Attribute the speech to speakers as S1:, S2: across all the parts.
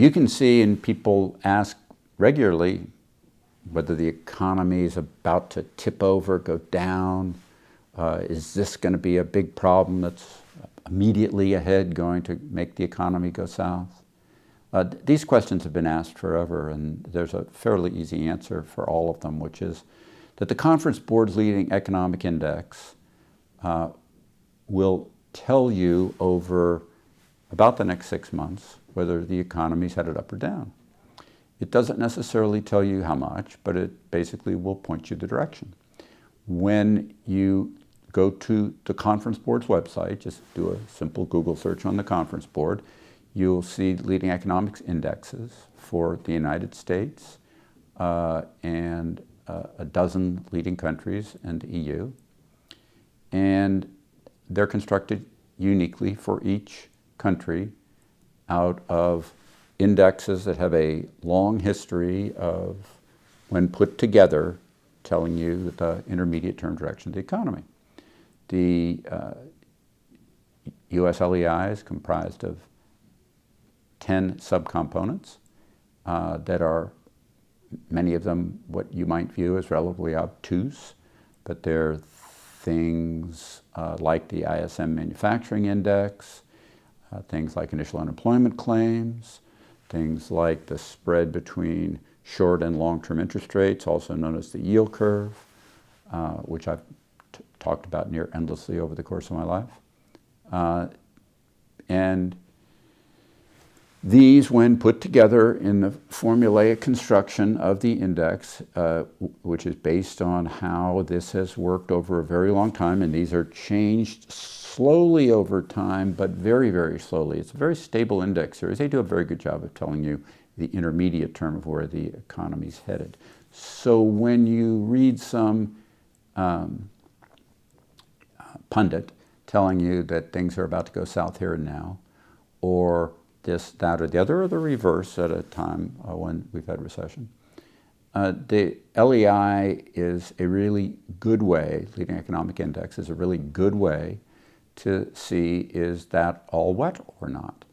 S1: you can see, and people ask regularly, whether the economy is about to tip over, go down. Is this going to be a big problem that's immediately ahead going to make the economy go south? These questions have been asked forever, and there's a fairly easy answer for all of them, which is that the Conference Board's leading economic index will tell you over about the next 6 months whether the economy's headed up or down. It doesn't necessarily tell you how much, but it basically will point you the direction. When you go to the Conference Board's website, just do a simple Google search on the Conference Board, you'll see leading economics indexes for the United States and a dozen leading countries and the EU. And they're constructed uniquely for each country out of indexes that have a long history of, when put together, telling you the intermediate term direction of the economy. The US LEI is comprised of 10 subcomponents that are, many of them, what you might view as relatively obtuse, but they're things like the ISM Manufacturing Index, things like initial unemployment claims, things like the spread between short and long-term interest rates, also known as the yield curve, which I've talked about near endlessly over the course of my life. And these, when put together in the formulaic construction of the index, which is based on how this has worked over a very long time, and these are changed slowly over time, but very, very slowly. It's a very stable index series. They do a very good job of telling you the intermediate term of where the economy's headed. So when you read some pundit telling you that things are about to go south here and now, or this, that, or the other, or the reverse at a time when we've had recession. The LEI is a really good way, leading economic index is a really good way to see, is that all wet or not?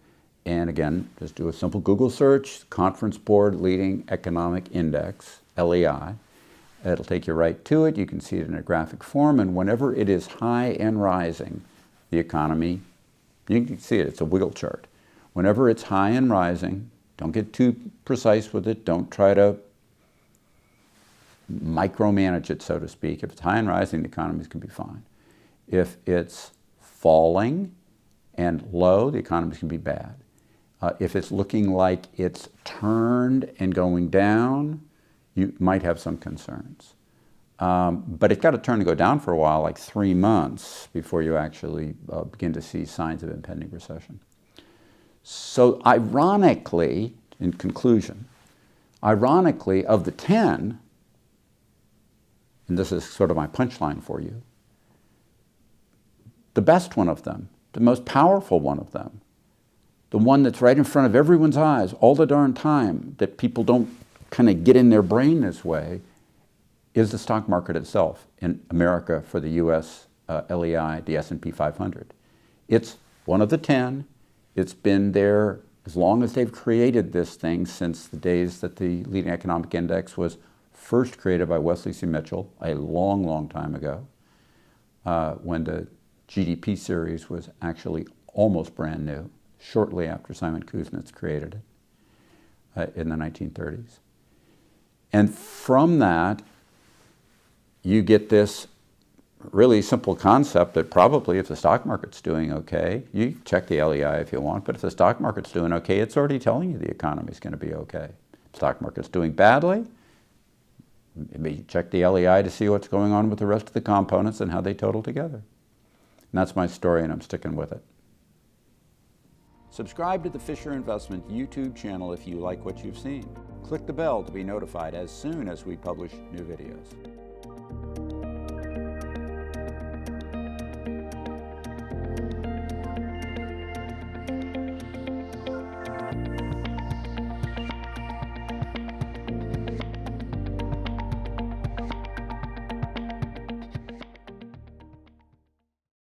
S1: And again, just do a simple Google search, Conference Board Leading Economic Index, LEI. It'll take you right to it. You can see it in a graphic form, and whenever it is high and rising, the economy, you can see it, it's a wheel chart. Whenever it's high and rising, don't get too precise with it. Don't try to micromanage it, so to speak. If it's high and rising, the economies can be fine. If it's falling and low, the economies can be bad. If it's looking like it's turned and going down, you might have some concerns. But it's got to turn and go down for a while, like 3 months, before you actually begin to see signs of impending recession. So ironically, in conclusion, ironically, of the 10, and this is sort of my punchline for you, the best one of them, the most powerful one of them, the one that's right in front of everyone's eyes all the darn time, that people don't kind of get in their brain this way, is the stock market itself in America for the US LEI, the S&P 500. It's one of the 10. It's been there as long as they've created this thing, since the days that the leading economic index was first created by Wesley C. Mitchell a long, long time ago, when the GDP series was actually almost brand new, shortly after Simon Kuznets created it in the 1930s. And from that, you get this really simple concept that probably if the stock market's doing okay, you check the LEI if you want, but if the stock market's doing okay, it's already telling you the economy's going to be okay. If the stock market's doing badly, maybe check the LEI to see what's going on with the rest of the components and how they total together. And that's my story, and I'm sticking with it. Subscribe to the Fisher Investment YouTube channel if you like what you've seen. Click the bell to be notified as soon as we publish new videos.